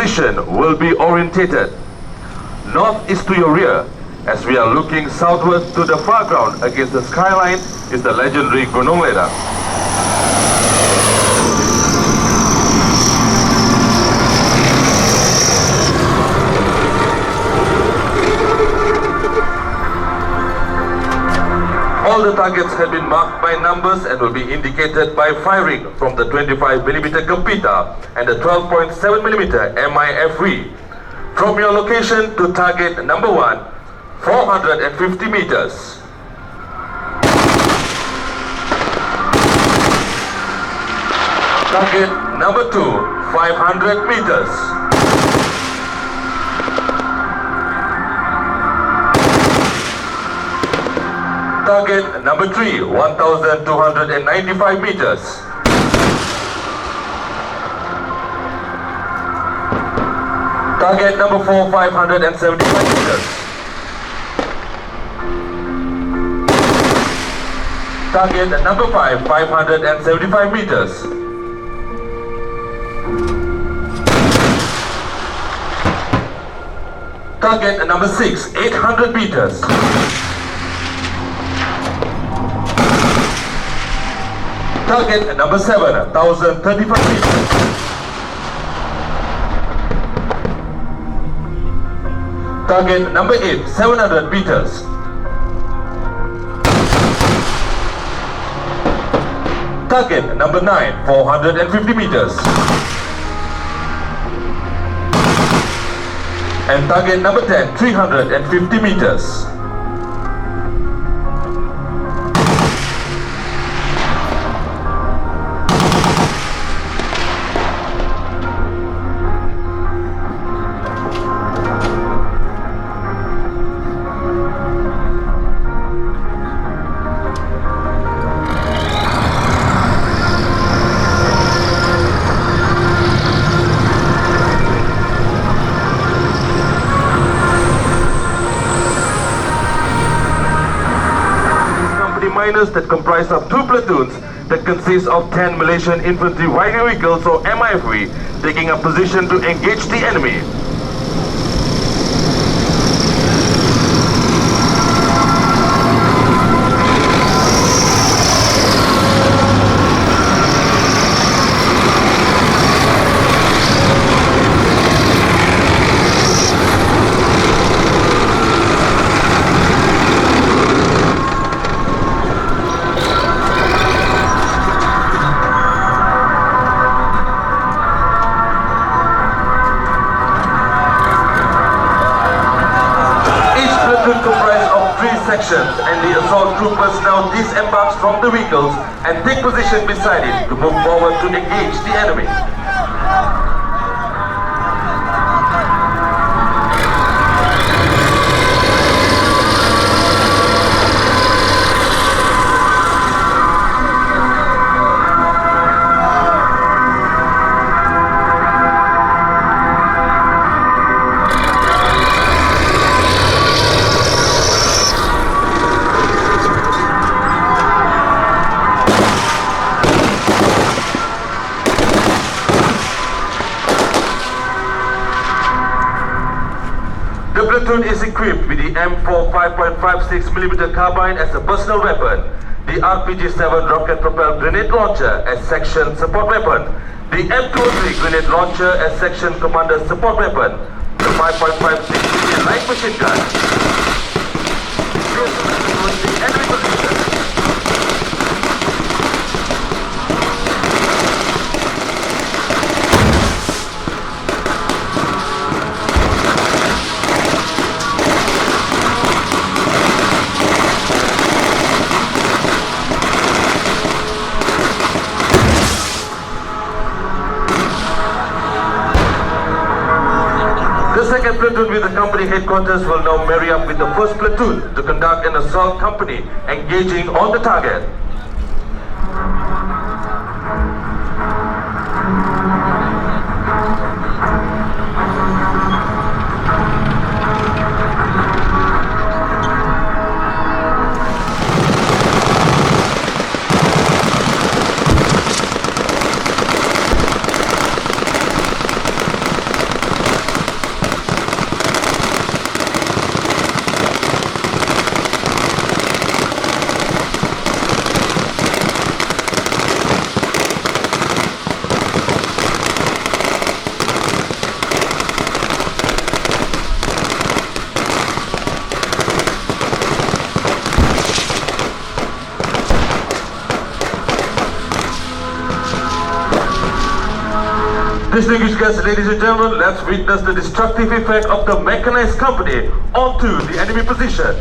position will be orientated. North is to your rear, as we are looking southward to the far ground against the skyline is the legendary Gunung Leda. All the targets have been marked by numbers and will be indicated by firing from the 25mm Gempita and the 12.7mm MIFV. From your location to target number 1, 450 meters. Target number 2, 500 meters. Target number 3, 1,295 meters. Target number 4, 575 meters. Target number 5, 575 meters. Target number 6, 800 meters. Target number 7, 1,035 meters. Target number 8, 700 meters. Target number 9, 450 meters. And target number 10, 350 meters. Miners that comprise of 2 platoons that consist of 10 Malaysian Infantry Riding Vehicles or MIFV taking a position to engage the enemy. Comprised of 3 sections, and the assault troopers now disembark from the vehicles and take position beside it to move forward to engage the enemy. The platoon is equipped with the M4 5.56mm carbine as a personal weapon, the RPG-7 rocket-propelled grenade launcher as section support weapon, the M203 grenade launcher as section commander support weapon, the 5.56mm light machine gun. The enemy position. The second platoon with the company headquarters will now marry up with the first platoon to conduct an assault company engaging on the target. Distinguished guests, ladies and gentlemen, let's witness the destructive effect of the mechanized company onto the enemy position.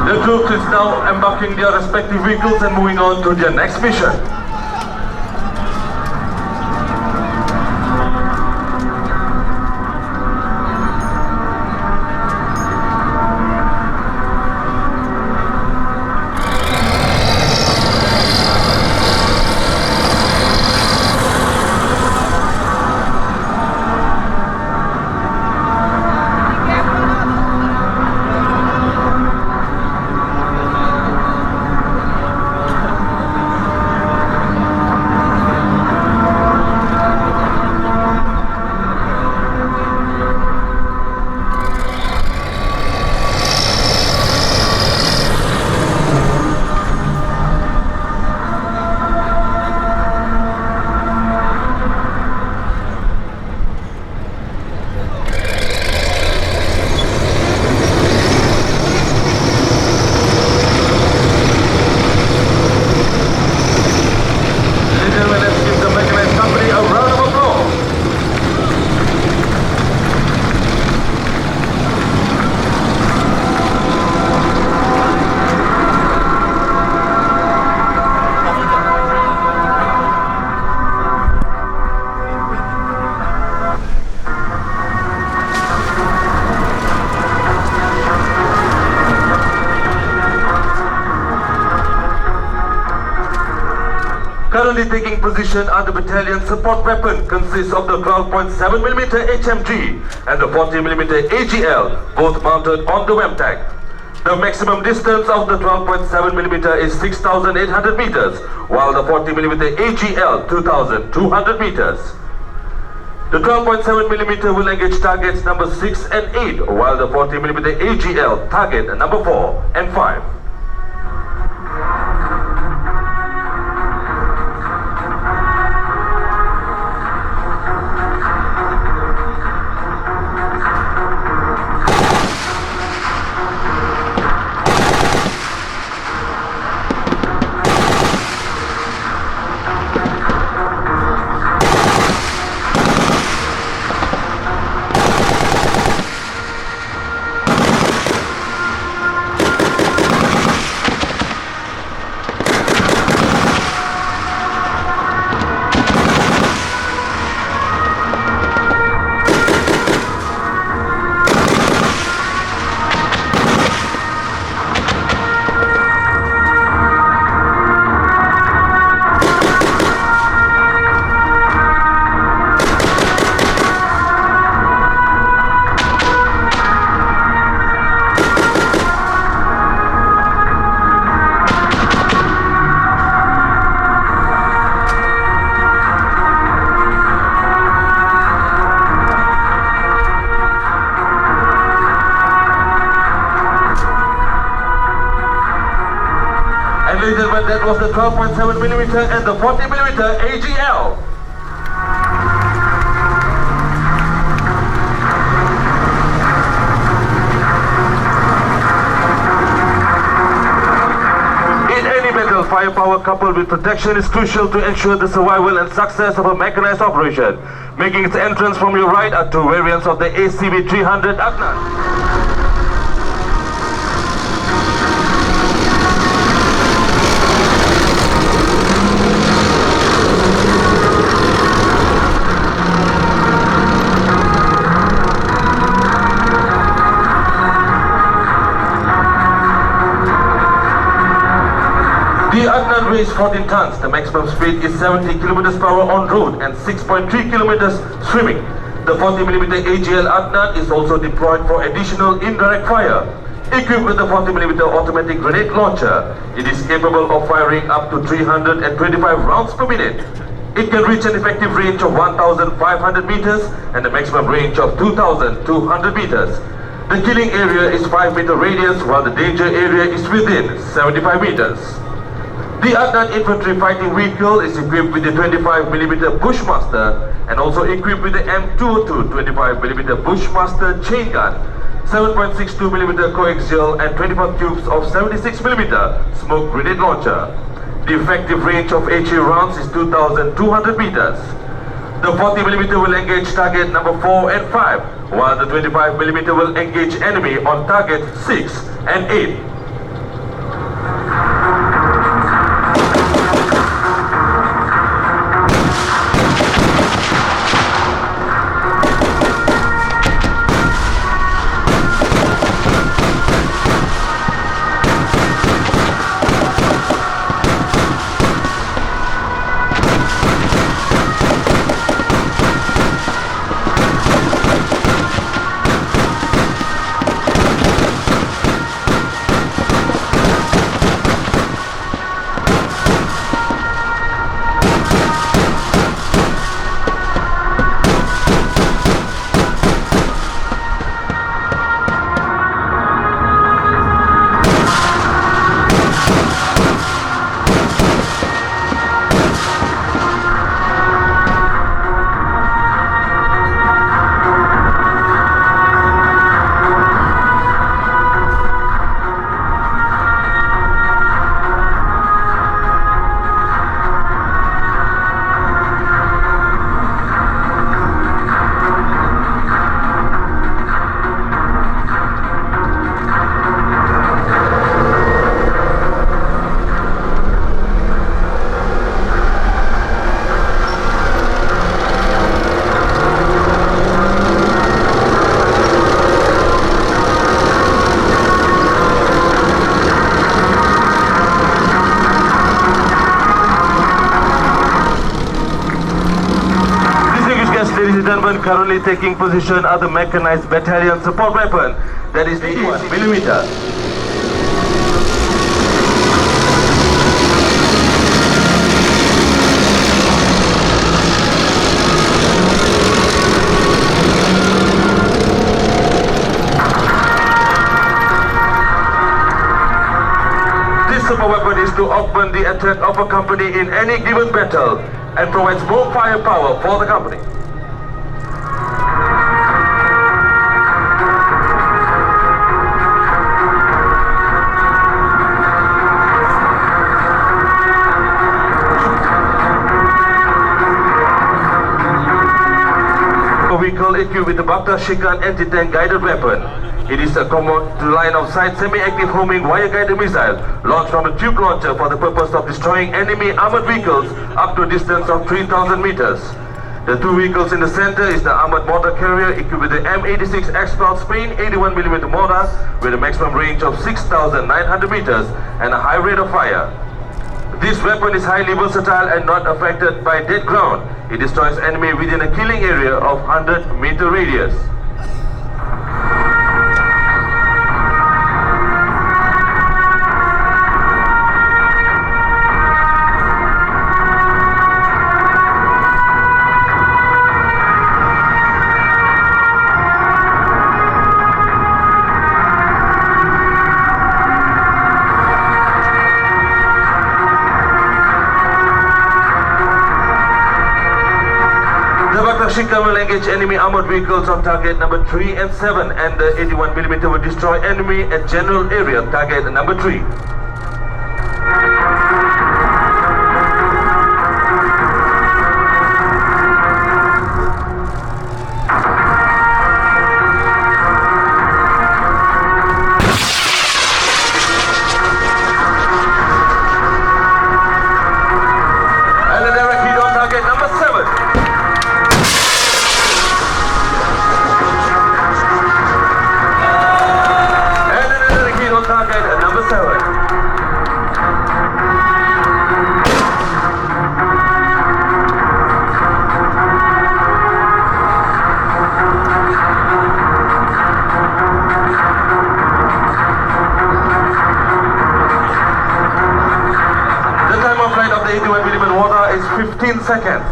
The troops is now embarking their respective vehicles and moving on to their next mission. Currently taking position are the battalion support weapon consists of the 12.7mm HMG and the 40mm AGL, both mounted on the WEMTAC. The maximum distance of the 12.7mm is 6,800 meters, while the 40mm AGL 2,200 meters. The 12.7mm will engage targets number 6 and 8, while the 40mm AGL target number 4 and 5. Ladies and gentlemen, that was the 12.7mm and the 40mm AGL. firepower coupled with protection is crucial to ensure the survival and success of a mechanized operation. Making its entrance from your right are two variants of the ACV 300 Adnan. The Adnan weighs 14 tons. The maximum speed is 70 km per hour on road and 6.3 km swimming. The 40mm AGL Adnan is also deployed for additional indirect fire. Equipped with a 40mm automatic grenade launcher, it is capable of firing up to 325 rounds per minute. It can reach an effective range of 1,500 meters and a maximum range of 2,200 meters. The killing area is 5-meter radius, while the danger area is within 75 meters. The Adnan infantry fighting vehicle is equipped with the 25mm Bushmaster and also equipped with the M202 25mm Bushmaster chain gun, 7.62mm coaxial and 24 tubes of 76mm smoke grenade launcher. The effective range of HE rounds is 2,200 meters. The 40mm will engage target number 4 and 5, while the 25mm will engage enemy on target 6 and 8. Ladies and gentlemen, currently taking position are the mechanized battalion support weapon, that is the 81mm. This super weapon is to augment the attack of a company in any given battle and provides more firepower for the company. Vehicle equipped with the Bakta Shikan anti-tank guided weapon. It is a common line of sight semi-active homing wire guided missile launched from a tube launcher for the purpose of destroying enemy armored vehicles up to a distance of 3,000 meters. The two vehicles in the center is the armored mortar carrier equipped with the M86 Expert Spain 81mm mortar with a maximum range of 6,900 meters and a high rate of fire. This weapon is highly versatile and not affected by dead ground. It destroys enemy within a killing area of 100-meter radius. Shika will engage enemy armored vehicles on target number 3 and 7, and the 81mm will destroy enemy at general area target number 3. 15 seconds.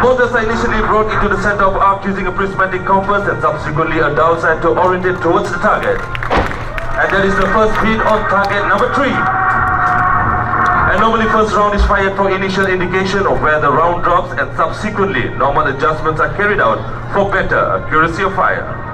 Mortars are initially brought into the center of arc using a prismatic compass and subsequently a dial sight to orientate towards the target. And that is the first hit on target number 3. And normally first round is fired for initial indication of where the round drops, and subsequently normal adjustments are carried out for better accuracy of fire.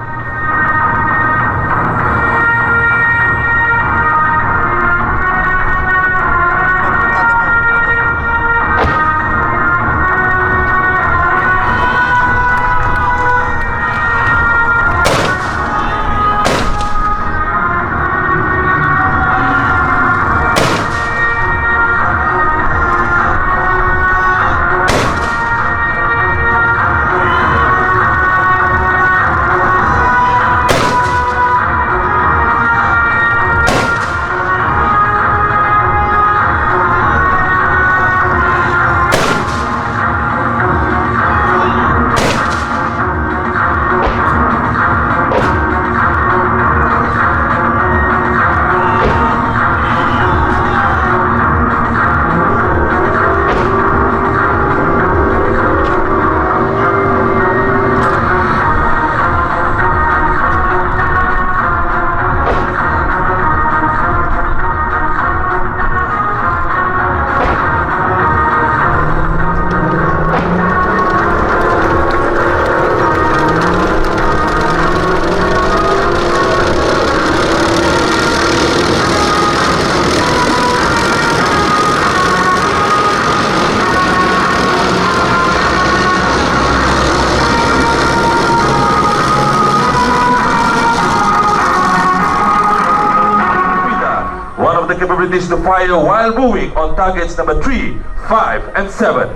The capabilities to fire while moving on targets number 3, 5 and 7.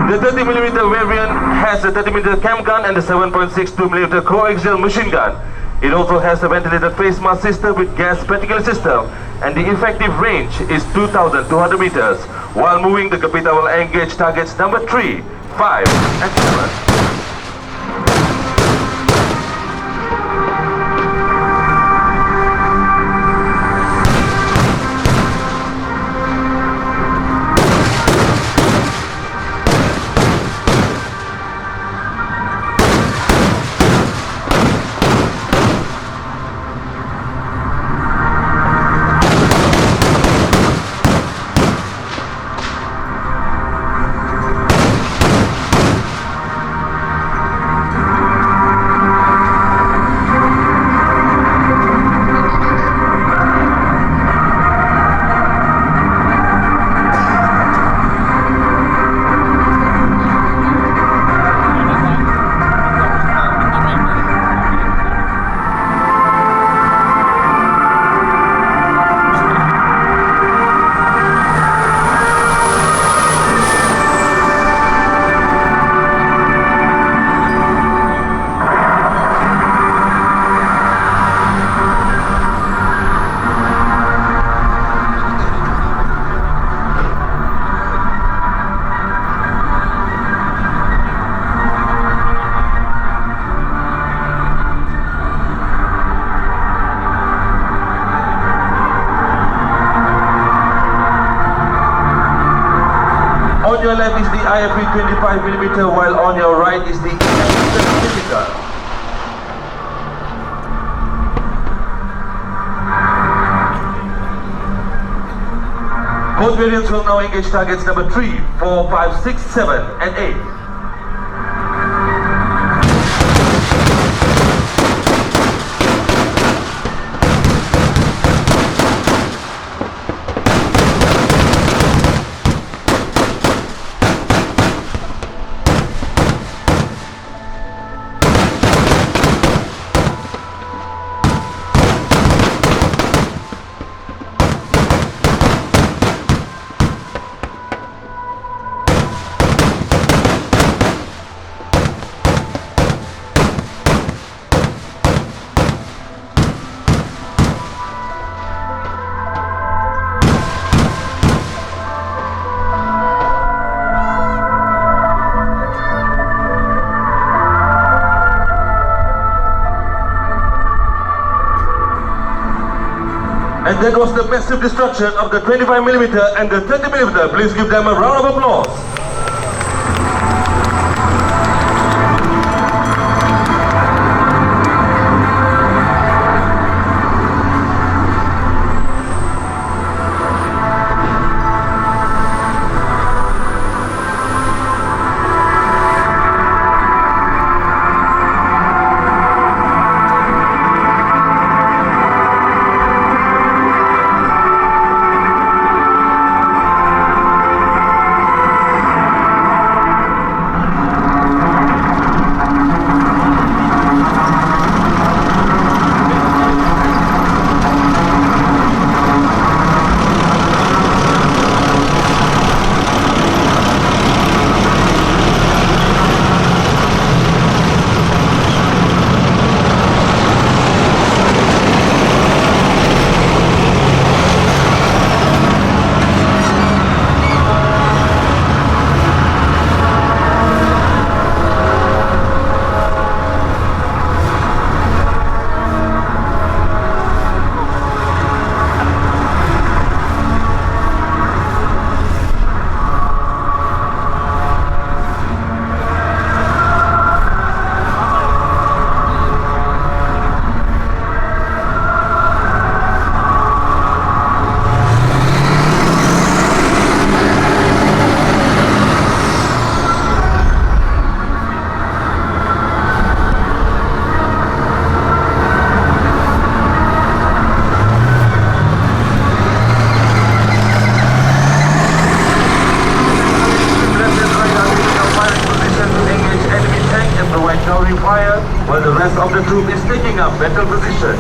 The 30mm variant has a 30mm cam gun and a 7.62mm coaxial machine gun. It also has a ventilated face mask system with gas particle system, and the effective range is 2,200 meters. While moving, the Kapita will engage targets number 3, 5 and 7. 25mm, while on your right is the 11mm. Both variants will now engage targets number 3, 4, 5, 6, 7 and 8. And that was the massive destruction of the 25mm and the 30mm. Please give them a round of applause. Fire while the rest of the troop is taking up better position.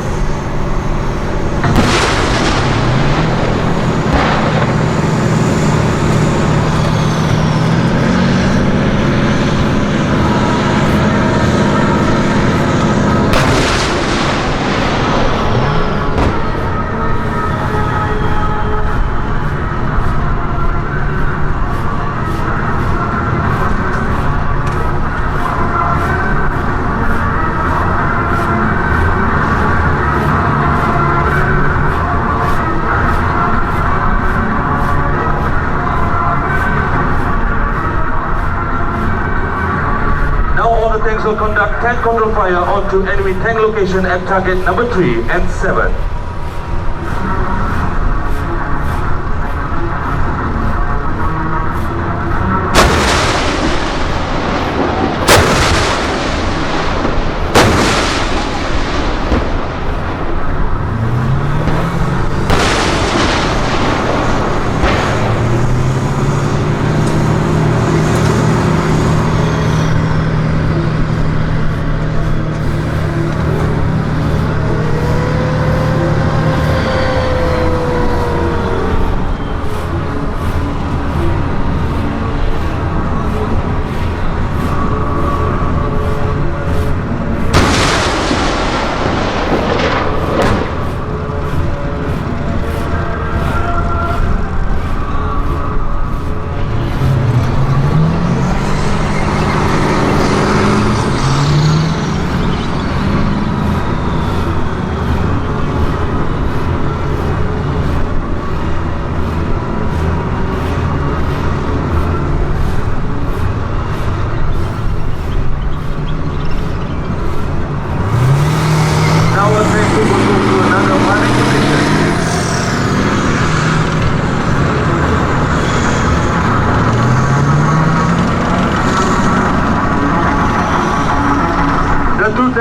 Tanks will conduct tank control fire onto enemy tank location at target number 3 and 7.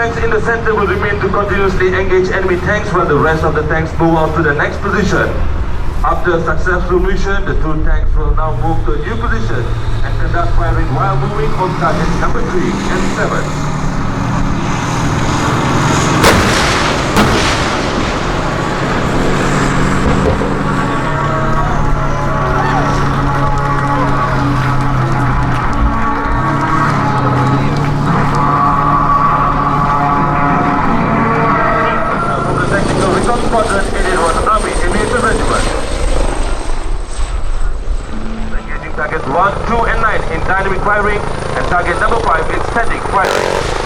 tanks in the center will remain to continuously engage enemy tanks while the rest of the tanks move on to the next position. After a successful mission, the two tanks will now move to a new position and conduct firing while moving on targets number 3 and 7. Squadron 881 Army Aviation Regiment. Engaging targets 1, 2 and 9 in dynamic firing and target number 5 in static firing.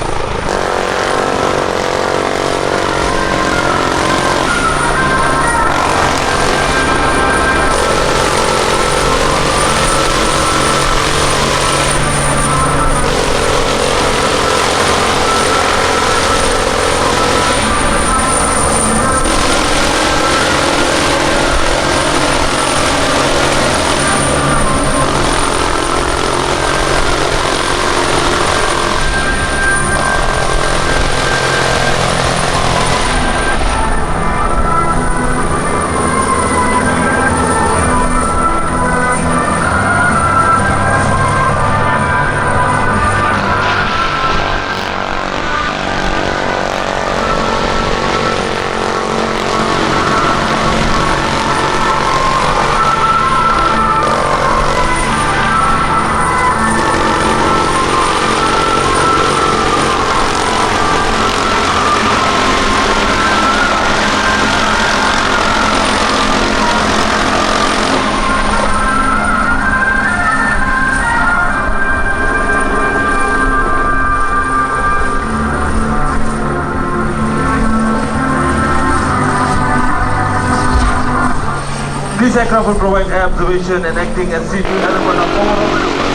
This aircraft will provide air observation and acting as C2 element of overall maneuver.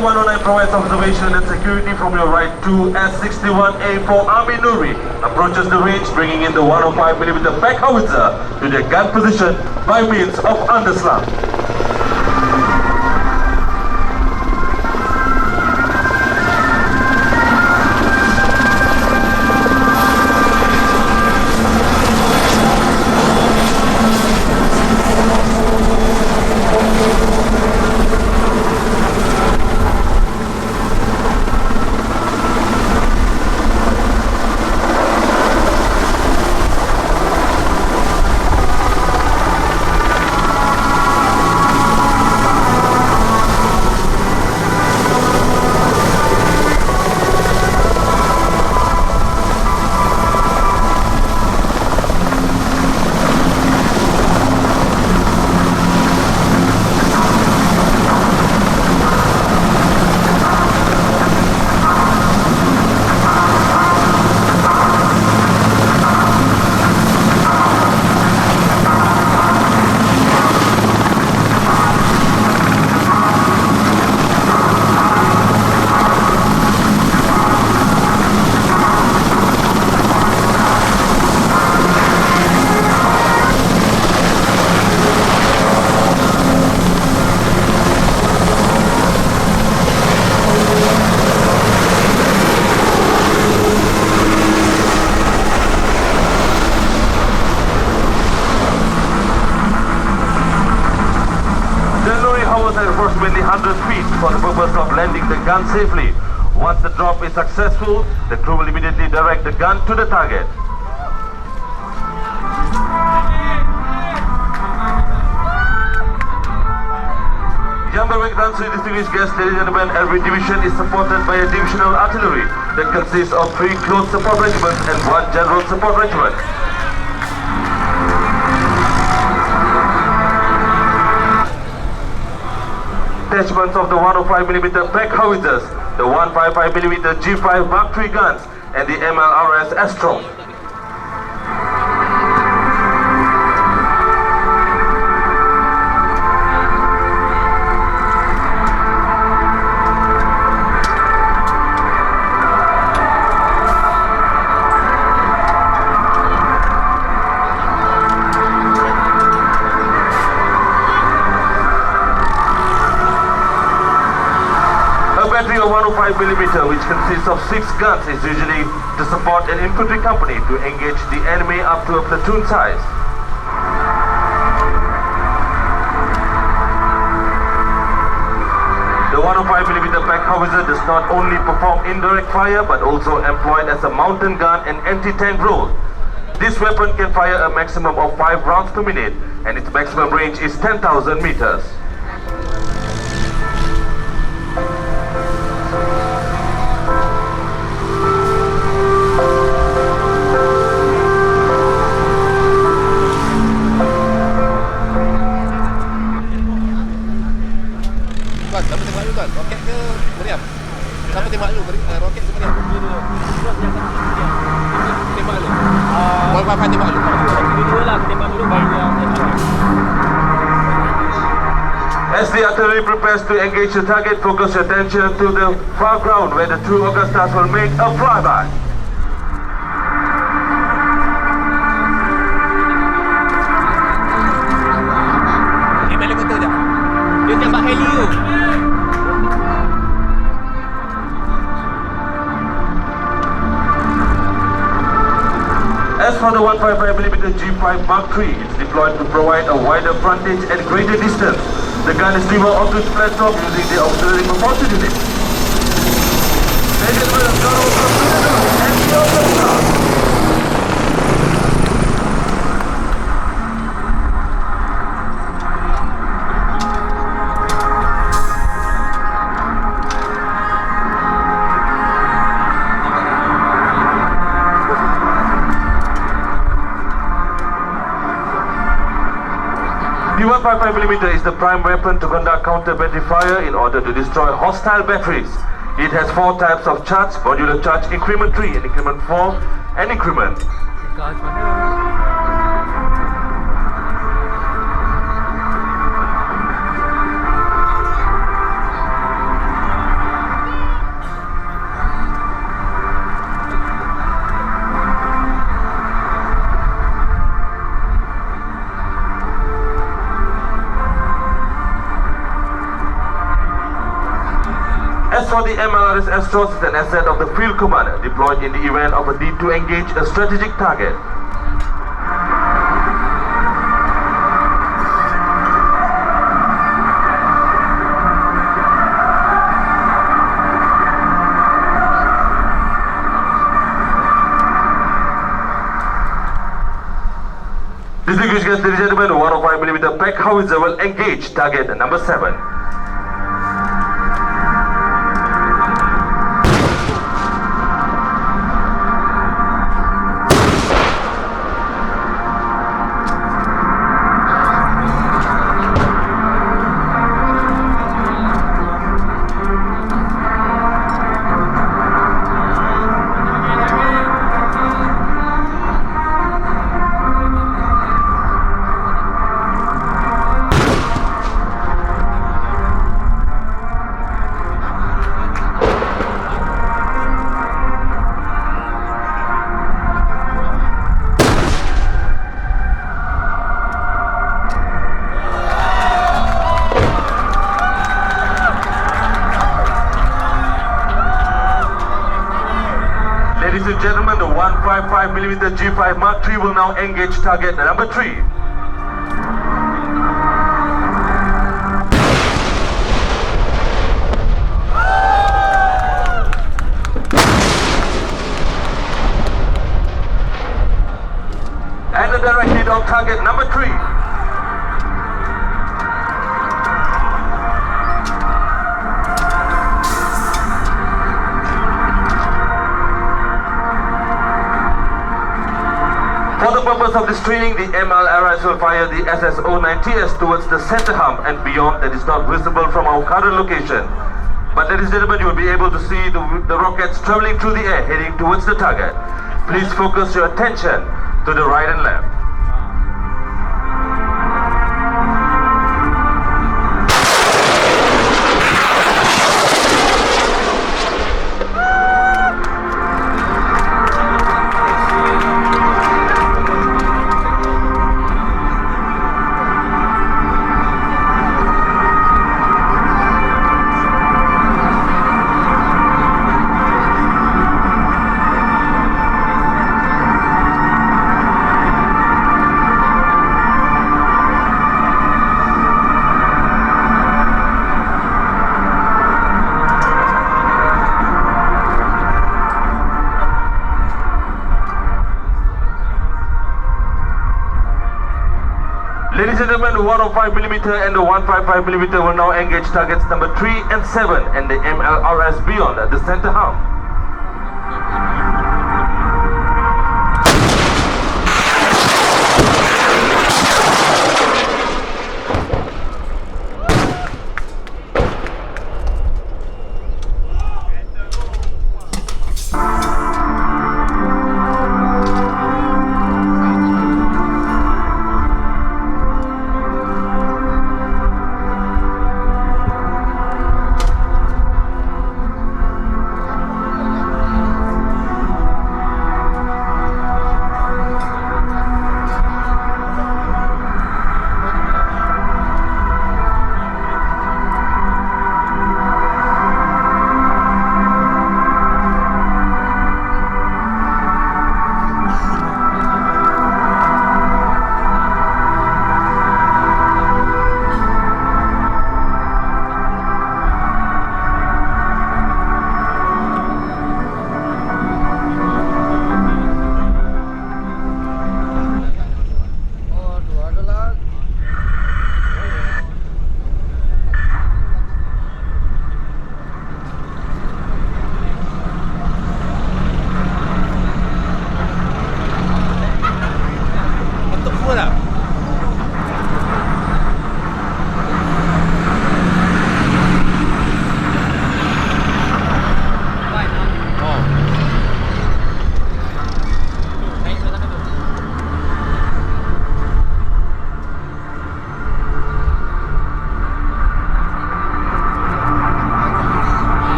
A109 provides observation and security from your right to S61A4 Army Nuri approaches the range, bringing in the 105mm back howitzer to their gun position by means of underslung. 100 feet for the purpose of landing the gun safely. Once the drop is successful, the crew will immediately direct the gun to the target. Jamboree Ransu distinguished guests, ladies and gentlemen, every division is supported by a divisional artillery that consists of 3 close support regiments and 1 general support regiment. Attachments of the 105mm pack howitzers, the 155mm G5 Mark III guns, and the MLRS Astro. A battery of 105mm, which consists of 6 guns, is usually to support an infantry company to engage the enemy up to a platoon size. The 105mm pack howitzer does not only perform indirect fire but also employed as a mountain gun and anti-tank role. This weapon can fire a maximum of 5 rounds per minute and its maximum range is 10,000 meters. Siapa tembak dulu tuan? Roket ke meriam? Siapa tembak dulu? Roket ke meriam? Tembak dulu? Wal-wal tembak dulu? Dua-dua lah, tembak dulu baru yang tembak. As the artillery prepares to engage the target, focus your attention to the far ground where the 2 Augustas will make a flyby. Balik betul je. Dia tembak heli tu. As for the 155mm G5 Mark III, it's deployed to provide a wider frontage and greater distance. The gun is levered onto its platform using the auxiliary propulsion unit. Ladies and gentlemen, gun over and the Augustas. The 155mm is the prime weapon to conduct counter-battery fire in order to destroy hostile batteries. It has 4 types of charge: modular charge, increment 3 and increment 4, and increment. As for the MLRS Astros, it's an asset of the field commander deployed in the event of a need to engage a strategic target. Distinguished guests, ladies and gentlemen, 105mm pack howitzer will engage target number 7. Ladies and gentlemen, the 155mm G5 Mark III will now engage target number 3. and a direct hit on target number 3. For the purpose of this training, the MLRS will fire the SSO-9TS towards the center hump and beyond that is not visible from our current location. But ladies and gentlemen, you will be able to see the rockets traveling through the air heading towards the target. Please focus your attention to the right and left. Ladies and gentlemen, the 105mm and the 155mm will now engage targets number 3 and 7 and the MLRS beyond at the center hump.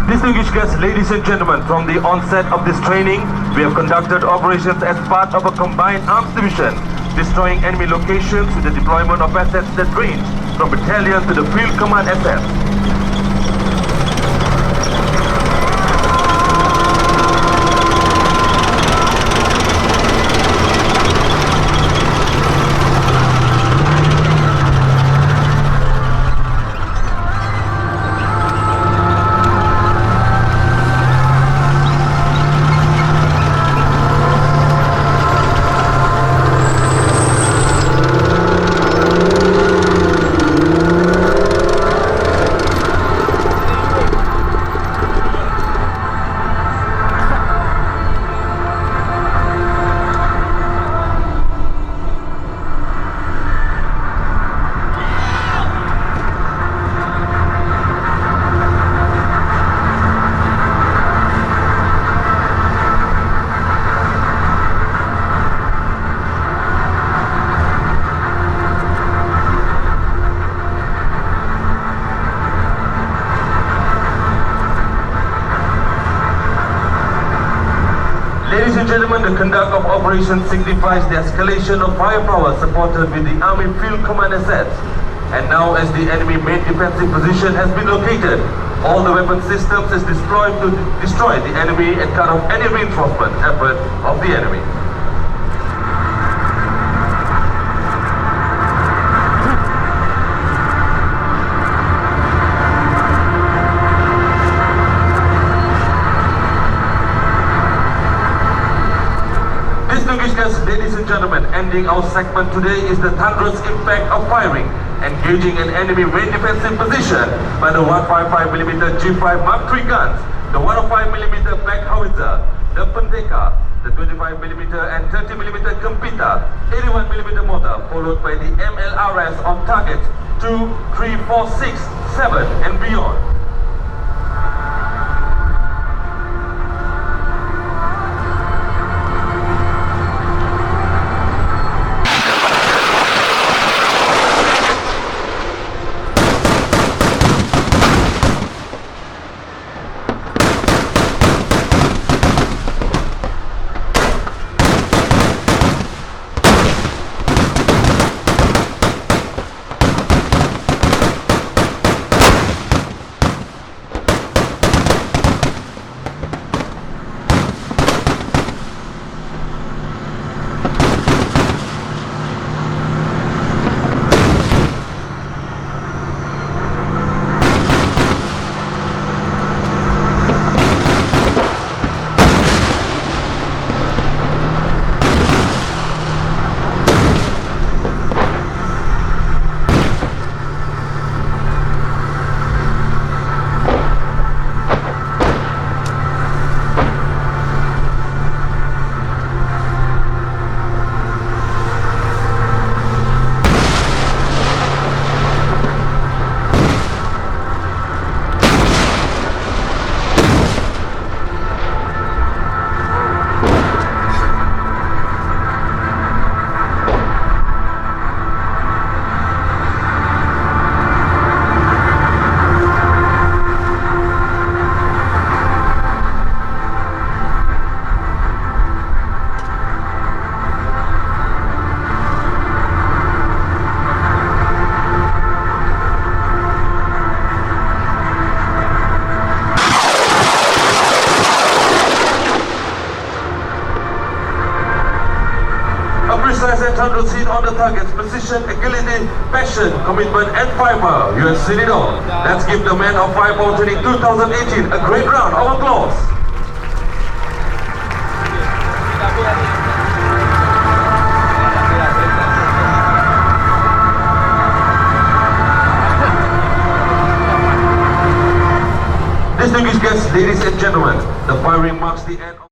Distinguished guests, ladies and gentlemen, from the onset of this training, we have conducted operations as part of a combined arms division, destroying enemy locations with the deployment of assets that range from battalion to the field command assets. Ladies and gentlemen, the conduct of operations signifies the escalation of firepower supported with the Army Field Command assets. And now as the enemy main defensive position has been located, all the weapon systems is deployed to destroy the enemy and cut off any reinforcement effort of the enemy. ending our segment today is the thunderous impact of firing, engaging an enemy main defensive position by the 155mm G5 Mark III guns, the 105mm Black Howitzer, the Pendeka, the 25mm and 30mm Kempita, 81mm mortar, followed by the MLRS on targets 2, 3, 4, 6, 7 and beyond. Precise and thunderous hit on the targets, precision, agility, passion, commitment and fiber. You have seen it all. Let's give the men of Firepower Training 2018 a great round of applause. Distinguished guests, ladies and gentlemen, the firing marks the end of